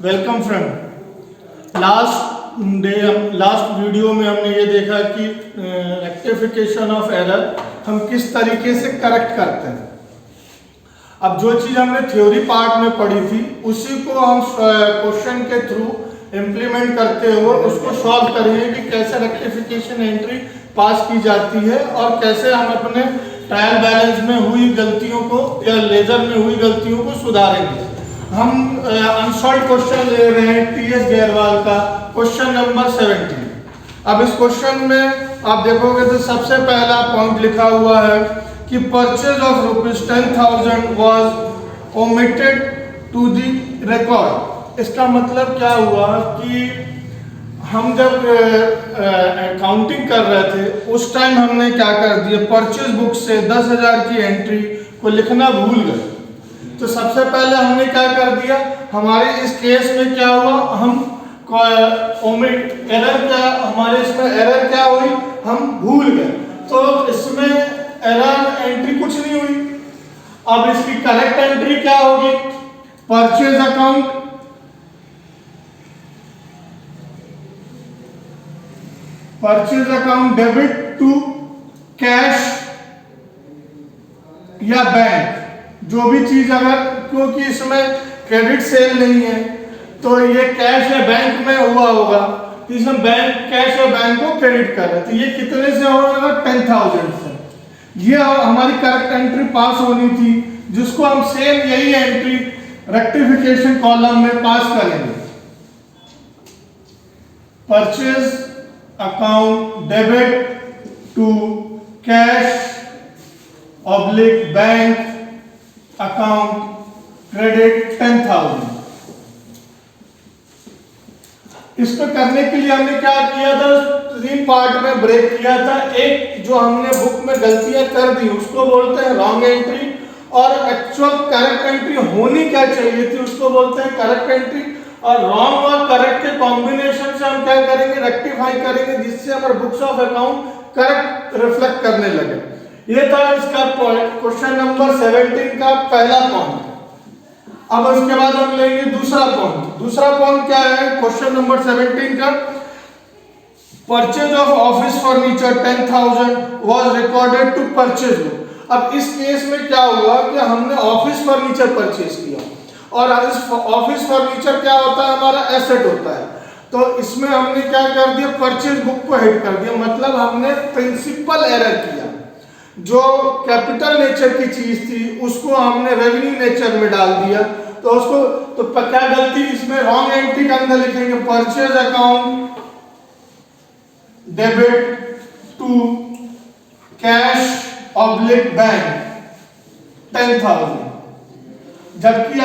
Welcome friend. Last video में हमने ये देखा कि रेक्टिफिकेशन ऑफ एरर हम किस तरीके से करेक्ट करते हैं। अब जो चीज़ हमने थ्योरी पार्ट में पढ़ी थी उसी को हम क्वेश्चन के थ्रू इम्प्लीमेंट करते हुए उसको सॉल्व करेंगे कि कैसे रेक्टिफिकेशन एंट्री पास की जाती है और कैसे हम अपने ट्रायल बैलेंस में हुई गलतियों को या लेजर में हुई गलतियों को सुधारेंगे। हम अनसॉल्व क्वेश्चन ले रहे हैं टीएस गैरवाल का क्वेश्चन नंबर 17। अब इस क्वेश्चन में आप देखोगे तो सबसे पहला पॉइंट लिखा हुआ है कि purchase of ₹10,000 was omitted to the record. इसका मतलब क्या हुआ कि हम जब काउंटिंग कर रहे थे उस टाइम हमने क्या कर दिया, परचेज बुक से 10,000 की एंट्री को लिखना भूल गए। तो सबसे पहले हमने क्या कर दिया, हमारे इस केस में क्या हुआ, हम ओमिट एरर क्या, हमारे इसमें एरर क्या हुई, हम भूल गए। तो इसमें एरर एंट्री कुछ नहीं हुई। अब इसकी करेक्ट एंट्री क्या होगी, purchase account debit to cash या बैंक, जो भी चीज अगर, क्योंकि इसमें क्रेडिट सेल नहीं है तो ये कैश या बैंक में हुआ होगा, तो इसमें बैंक कैश या बैंक को क्रेडिट कर रहे हैं। तो ये कितने से होगा, 10,000 से। ये हमारी करेक्ट एंट्री पास होनी थी, जिसको हम सेम यही एंट्री रेक्टिफिकेशन कॉलम में पास करेंगे। Purchase account debit to cash oblique bank account credit 10,000। इसको करने के लिए हमने क्या किया था, 3 पार्ट में ब्रेक किया था। एक जो हमने बुक में गलतियां कर दी उसको बोलते हैं रॉन्ग एंट्री, और एक्चुअल करेक्ट एंट्री होनी क्या चाहिए थी उसको बोलते हैं करेक्ट एंट्री। और रॉन्ग और करेक्ट के कॉम्बिनेशन से हम क्या करेंगे, रेक्टिफाई करेंगे, जिससे हमारे books of account correct reflect करने लगे। ये था इसका पॉइंट, क्वेश्चन नंबर 17 का पहला पॉइंट। अब उसके बाद हम लेंगे दूसरा पॉइंट। दूसरा पॉइंट क्या है क्वेश्चन नंबर 17 का, purchase of office furniture 10,000 was recorded to purchase book. अब इस केस में क्या हुआ कि हमने ऑफिस फर्नीचर परचेज किया, और इस ऑफिस फर्नीचर क्या होता है, हमारा एसेट होता है। तो इसमें हमने क्या कर दिया, परचेज बुक को हिट कर दिया, मतलब हमने प्रिंसिपल एरर किया। जो कैपिटल नेचर की चीज थी उसको हमने रेवेन्यू नेचर में डाल दिया। तो उसको तो क्या गलती, इसमें रॉन्ग एंट्री के अंदर लिखेंगे purchase account debit to cash oblique bank 10,000, जबकि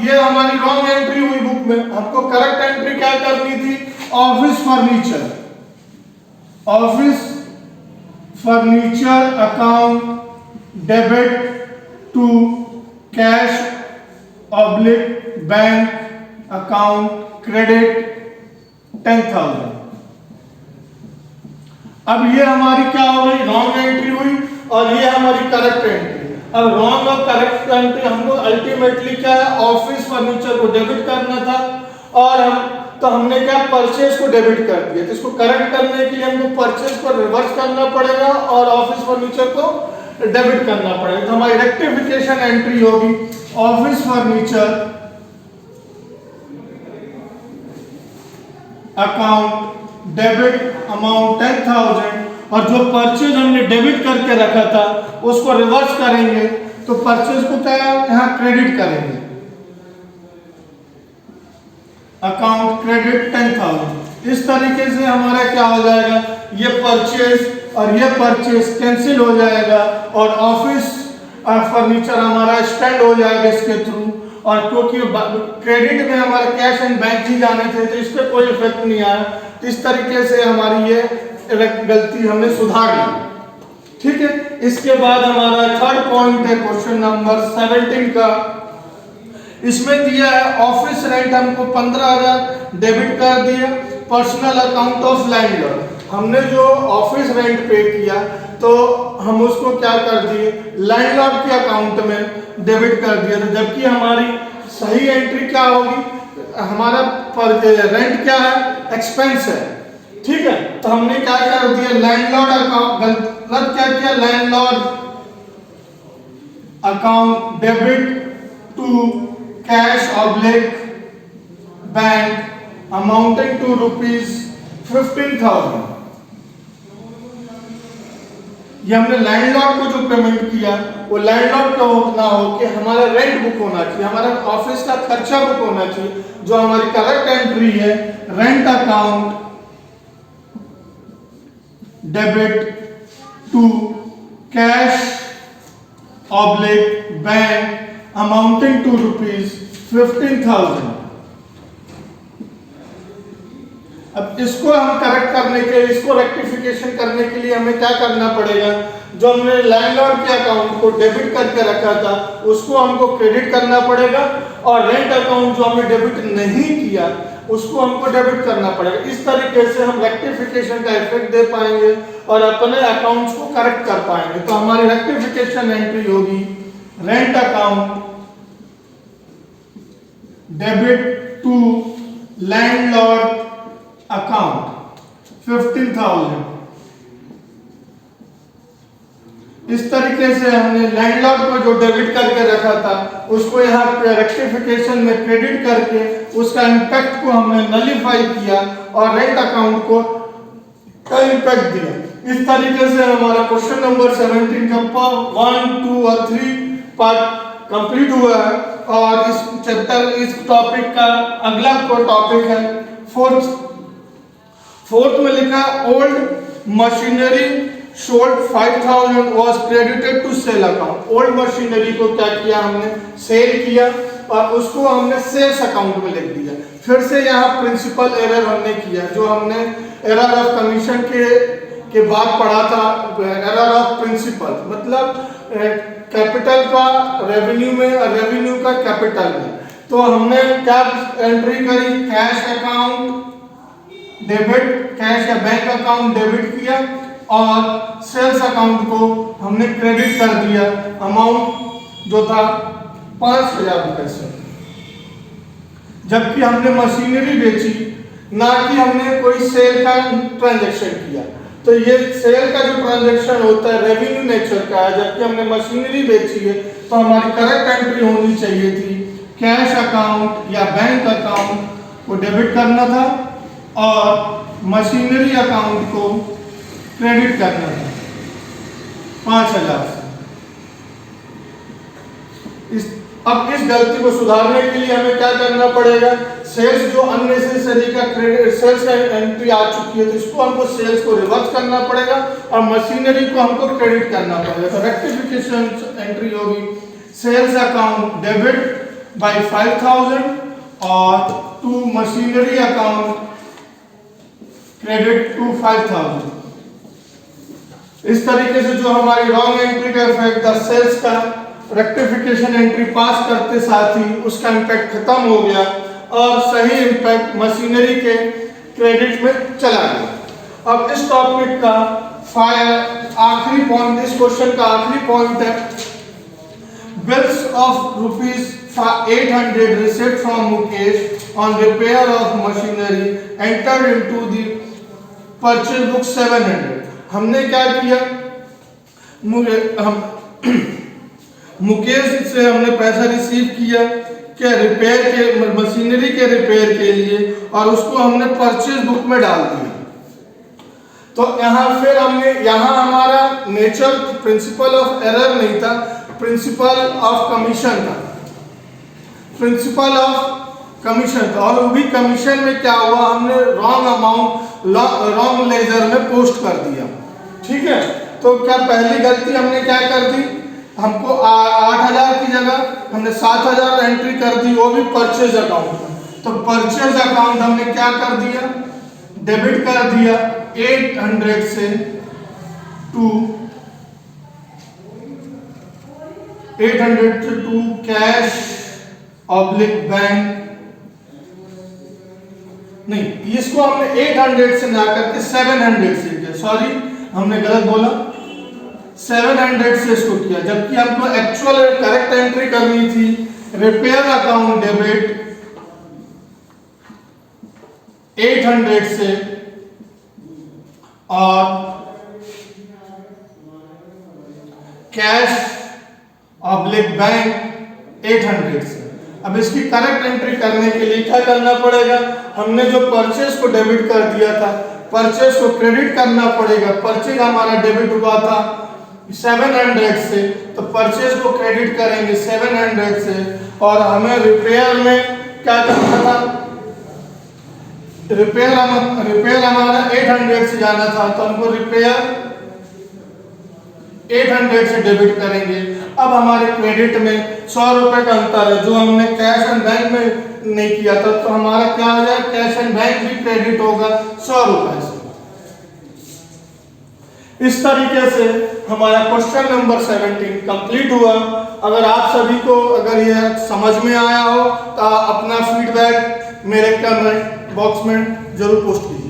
ये हमारी रॉन्ग एंट्री हुई बुक में। हमको करेक्ट एंट्री क्या करनी थी, office furniture account debit to cash oblique bank account credit 10,000। अब ये हमारी क्या हो गई, रॉन्ग एंट्री हुई, और ये हमारी करेक्ट एंट्री। अब रॉन्ग और करेक्ट एंट्री हमको अल्टीमेटली क्या है, ऑफिस फर्नीचर को डेबिट करना था, और हमने क्या, परचेज को डेबिट कर दिया। तो इसको करेक्ट करने के लिए हमको परचेज को रिवर्स करना पड़ेगा और ऑफिस फर्नीचर को डेबिट करना पड़ेगा। तो हमारी रेक्टिफिकेशन एंट्री होगी office furniture account debit amount 10,000, और जो परचेज हमने डेबिट करके रखा था उसको रिवर्स करेंगे, तो परचेज को क्या यहाँ क्रेडिट करेंगे, अकाउंट क्रेडिट 10,000। इस तरीके से हमारा क्या हो जाएगा, ये परचेज और ये परचेज कैंसिल हो जाएगा, और ऑफिस फर्नीचर हमारा स्टैंड हो जाएगा इसके थ्रू। और क्योंकि क्रेडिट में हमारा कैश एंड बैंक ही जाने थे तो इस पर कोई इफेक्ट नहीं आया। तो इस तरीके से हमारी ये गलती हमने सुधार ली। ठीक है, इसके बाद हमारा थर्ड पॉइंट है क्वेश्चन नंबर 17 का। इसमें दिया है ऑफिस रेंट हमको 15,000 डेबिट कर दिया, पर्सनल अकाउंट ऑफ लैंडलॉर्ड। हमने जो ऑफिस रेंट पे किया तो हम उसको क्या कर दिए, लैंडलॉर्ड के अकाउंट में डेबिट कर दिया। तो जबकि हमारी सही एंट्री क्या होगी, हमारा रेंट क्या है, एक्सपेंस है, ठीक है। तो हमने क्या कर दिया, लैंडलॉर्ड अकाउंट, गलत क्या किया, landlord account debit to cash oblique bank amounting to ₹15,000। ये हमने लैंडलॉर्ड को जो पेमेंट किया वो लैंडलॉर्ड का ना हो कि हमारा रेंट बुक होना चाहिए, हमारा ऑफिस का खर्चा बुक होना चाहिए। जो हमारी करेक्ट एंट्री है, rent account debit to cash oblique bank amounting to ₹15,000। अब इसको हम करेक्ट करने के लिए, इसको रेक्टिफिकेशन करने के लिए हमें क्या करना पड़ेगा, जो हमने लैंडलॉर्ड के अकाउंट को डेबिट करके रखा था उसको हमको क्रेडिट करना पड़ेगा, और रेंट अकाउंट जो हमने डेबिट नहीं किया उसको हमको डेबिट करना पड़ेगा। इस तरीके से हम रेक्टिफिकेशन का इफेक्ट दे पाएंगे और अपने अकाउंट्स को करेक्ट कर पाएंगे। तो हमारी रेक्टिफिकेशन एंट्री होगी rent account debit to landlord account 15,000। इस तरीके से हमने लैंडलॉर्ड को जो डेबिट करके रखा था उसको यहाँ पे रेक्टिफिकेशन में क्रेडिट करके उसका इम्पैक्ट को हमने नलीफाई किया और रेंट अकाउंट को का इम्पैक्ट दिया। इस तरीके से हमारा क्वेश्चन नंबर 17 का 1, 2 और 3 पार्ट कंप्लीट हुआ है। और इस चैप्टर, इस टॉपिक का अगला टॉपिक है फोर्थ में लिखा old machinery sold 5,000 was credited to sale account. Old machinery को क्या किया, हमने सेल किया और उसको हमने सेल्स अकाउंट में लिख दिया। फिर से यहाँ प्रिंसिपल एरर हमने किया, जो हमने एरर ऑफ कमीशन के बाद पढ़ा था, एरर ऑफ प्रिंसिपल मतलब कैपिटल का रेवेन्यू में और रेवेन्यू का कैपिटल में। तो हमने क्या एंट्री करी, कैश अकाउंट डेबिट, कैश या बैंक अकाउंट डेबिट किया और सेल्स अकाउंट को हमने क्रेडिट कर दिया, अमाउंट जो था 5,000 रुपए से। जबकि हमने मशीनरी बेची, ना कि हमने कोई सेल का ट्रांजैक्शन किया। तो ये सेल का जो ट्रांजैक्शन होता है रेवेन्यू नेचर का है, जबकि हमने मशीनरी बेची है। तो हमारी करेक्ट एंट्री होनी चाहिए थी कैश अकाउंट या बैंक अकाउंट को डेबिट करना था और मशीनरी अकाउंट को क्रेडिट करना था 5,000 से। अब इस गलती को सुधारने के लिए हमें क्या करना पड़ेगा, सेल्स जो अननेसेसरी का क्रेडिट, सेल्स का एंट्री आ चुकी है तो इसको हमको सेल्स को रिवर्स करना पड़ेगा और मशीनरी को हमको क्रेडिट करना पड़ेगा। तो रेक्टिफिकेशन एंट्री होगी सेल्स अकाउंट डेबिट बाय 5,000 और to machinery account credit to 5,000। इस तरीके से जो हमारी रॉन्ग एंट्री का इफेक्ट था सेल्स का, रेक्टिफिकेशन एंट्री पास करते साथ ही उसका इम्पैक्ट खत्म हो गया और सही इम्पैक्ट मशीनरी के क्रेडिट में चला गया। अब इस टॉपिक का आखिरी पॉइंट, इस क्वेश्चन का आखिरी पॉइंट है bills of ₹800 received from Mukesh on repair of machinery entered into the purchase book 700। हमने क्या किया, मुकेश से हमने पैसा रिसीव किया क्या, रिपेयर के, मशीनरी के रिपेयर के लिए, और उसको हमने परचेज बुक में डाल दिया। तो यहाँ फिर हमने, यहाँ हमारा नेचर प्रिंसिपल ऑफ एरर नहीं था, प्रिंसिपल ऑफ कमीशन था, प्रिंसिपल ऑफ कमीशन था। और वो भी कमीशन में क्या हुआ, हमने रॉन्ग अमाउंट रॉन्ग लेजर में पोस्ट कर दिया, ठीक है। तो क्या पहली गलती हमने क्या कर दी, हमको 8,000 की जगह हमने 7,000 एंट्री कर दी, वो भी परचेज अकाउंट में। तो परचेज अकाउंट हमने क्या कर दिया, डेबिट कर दिया 800 से to 800 to cash oblique bank, नहीं इसको हमने 800 से ना करके 700 से किया, सॉरी हमने गलत बोला, 700 से इसको किया, जबकि हमको एक्चुअल करेक्ट एंट्री करनी थी रिपेयर अकाउंट डेबिट 800 से और कैश ऑब्लिक बैंक 800 से। अब इसकी करेक्ट एंट्री करने के लिए क्या करना पड़ेगा, हमने जो परचेज को डेबिट कर दिया था, परचेज को क्रेडिट करना पड़ेगा। परचेज हमारा डेबिट हुआ था 700 से, तो परचेज को क्रेडिट करेंगे 700 से। और हमें रिपेयर में क्या करना था, रिपेयर हमारा 800 से जाना था, तो हमको रिपेयर 800 से डेबिट करेंगे। अब हमारे क्रेडिट में 100 रुपए का अंतर है, जो हमने कैश एंड बैंक में नहीं किया था, तो हमारा क्या हो जाए, कैश एंड बैंक भी क्रेडिट होगा 100 रुपए से। इस तरीके से हमारा क्वेश्चन नंबर 17 कंप्लीट हुआ। अगर आप सभी को अगर यह समझ में आया हो तो अपना फीडबैक मेरे कमेंट बॉक्स में जरूर पोस्ट कीजिए।